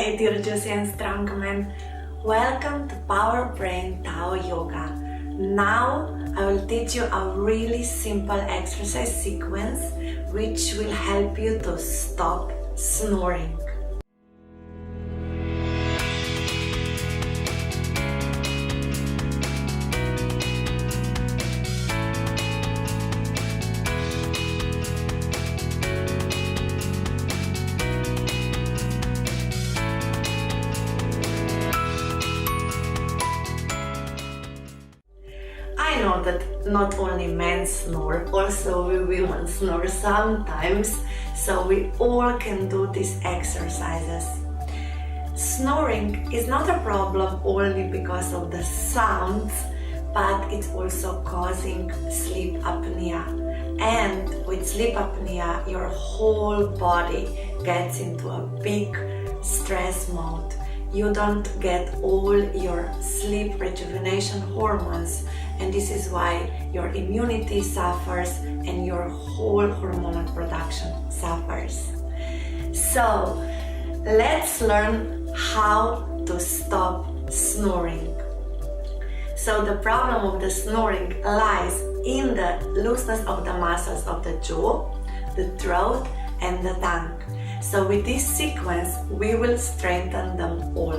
Hey dear juicy and strong men, welcome to Power Brain Tao Yoga. Now I will teach you a really simple exercise sequence which will help you to stop snoring. I know that not only men snore, also we women snore sometimes, so we all can do these exercises. Snoring is not a problem only because of the sounds, but it's also causing sleep apnea. And with sleep apnea, your whole body gets into a big stress mode. You don't get all your sleep rejuvenation hormones, and this is why your immunity suffers and your whole hormonal production suffers. So let's learn how to stop snoring. So the problem of the snoring lies in the looseness of the muscles of the jaw, the throat and the tongue. So with this sequence, we will strengthen them all.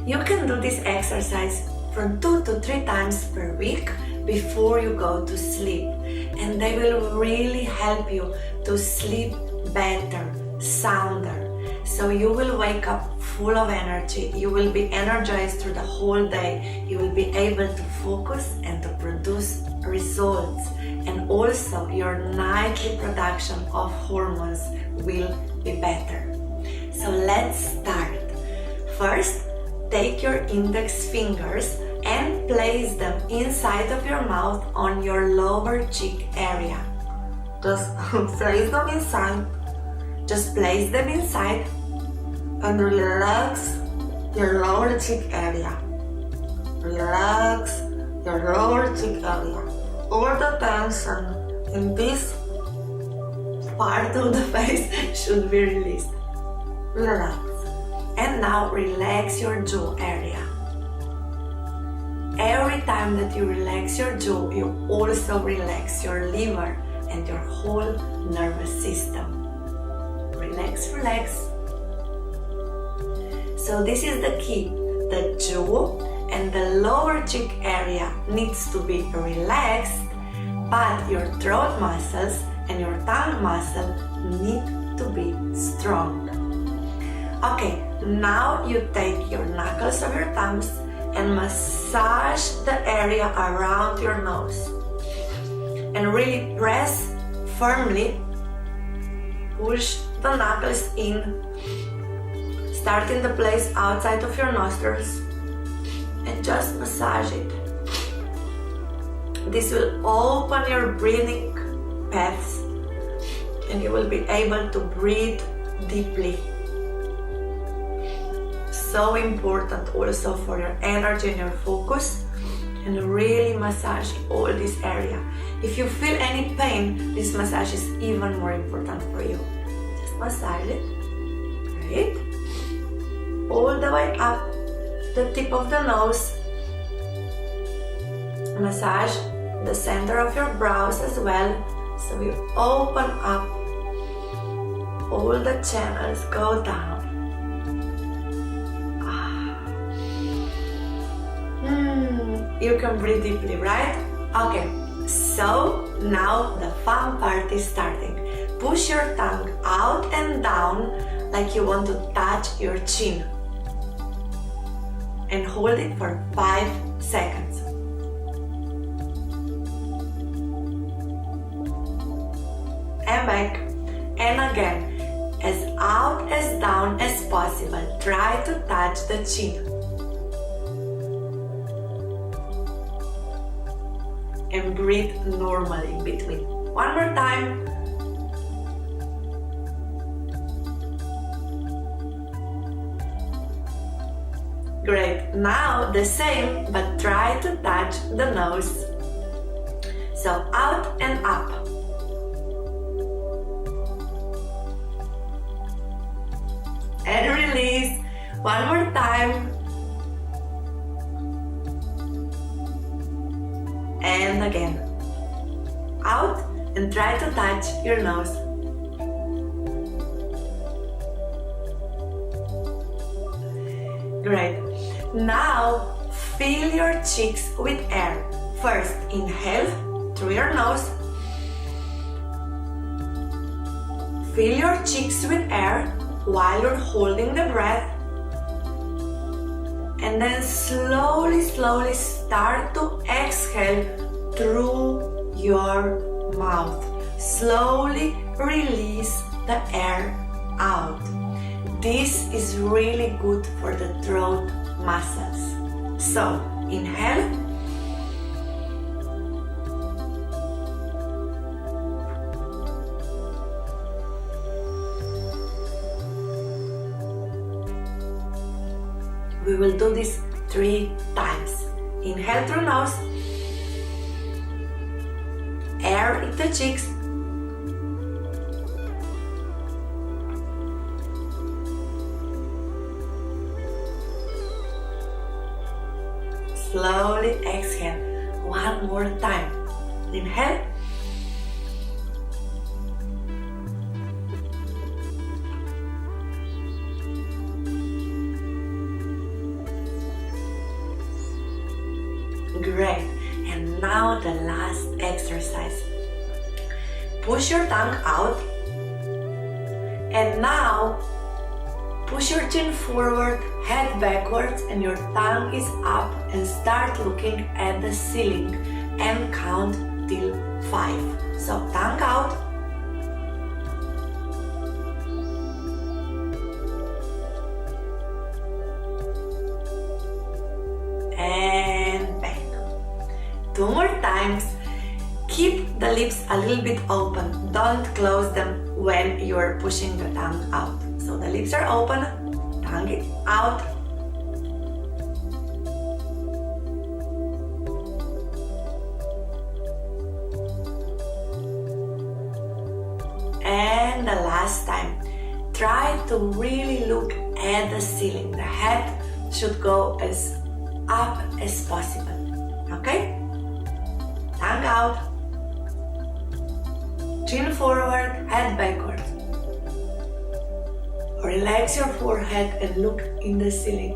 You can do this exercise from 2 to 3 times per week before you go to sleep. And they will really help you to sleep better, sounder. So you will wake up full of energy. You will be energized through the whole day. You will be able to focus and to produce results. And also your nightly production of hormones will be better. So let's start. First, take your index fingers and place them inside of your mouth on your lower cheek area. Just place them inside. Just place them inside and relax your lower cheek area. Relax your lower cheek area. All the tension in this part of the face should be released. Relax. And now relax your jaw area. Every time that you relax your jaw, you also relax your liver and your whole nervous system. Relax, relax. So this is the key. The jaw and the lower cheek area needs to be relaxed, but your throat muscles and your tongue muscle need to be strong. Okay, now you take your knuckles of your thumbs and massage the area around your nose. And really press firmly. Push the knuckles in. Start in the place outside of your nostrils and just massage it. This will open your breathing paths and you will be able to breathe deeply. So important also for your energy and your focus, and really massage all this area. If you feel any pain, this massage is even more important for you. Just massage it. Great. All the way up the tip of the nose. Massage the center of your brows as well, so you open up. All the channels go down. You can breathe deeply, right? Okay, so now the fun part is starting. Push your tongue out and down like you want to touch your chin. And hold it for 5 seconds. And back. And again, as out as down as possible. Try to touch the chin. And breathe normally in between. One more time. Great. Now the same, but try to touch the nose. So out and up. And relax. release. One more time. And again. Out and try to touch your nose. Great. Now fill your cheeks with air. First, inhale through your nose. Fill your cheeks with air while you're holding the breath. And then slowly start to exhale through your mouth. Slowly release the air out. This is really good for the throat muscles. So, inhale. We will do this 3 times. Inhale through nose. Air in the cheeks. Slowly exhale. One more time. Inhale. Great. And now the last exercise. Push your tongue out. And now push your chin forward, head backwards, and your tongue is up, and start looking at the ceiling and count till 5. So tongue out. And back. 2 more times. Keep the lips a little bit open. Don't close them when you're pushing the tongue out. So the lips are open, tongue is out. And the last time, try to really look at the ceiling. The head should go as up as possible. Okay? Tongue out. Chin forward, head backward. Relax your forehead and look in the ceiling.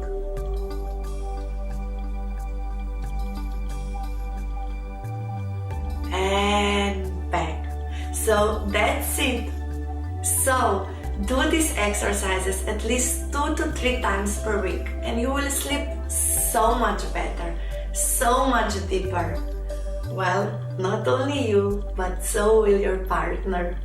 And back. So that's it. So do these exercises at least 2 to 3 times per week, and you will sleep so much better, so much deeper. Well, not only you, but so will your partner.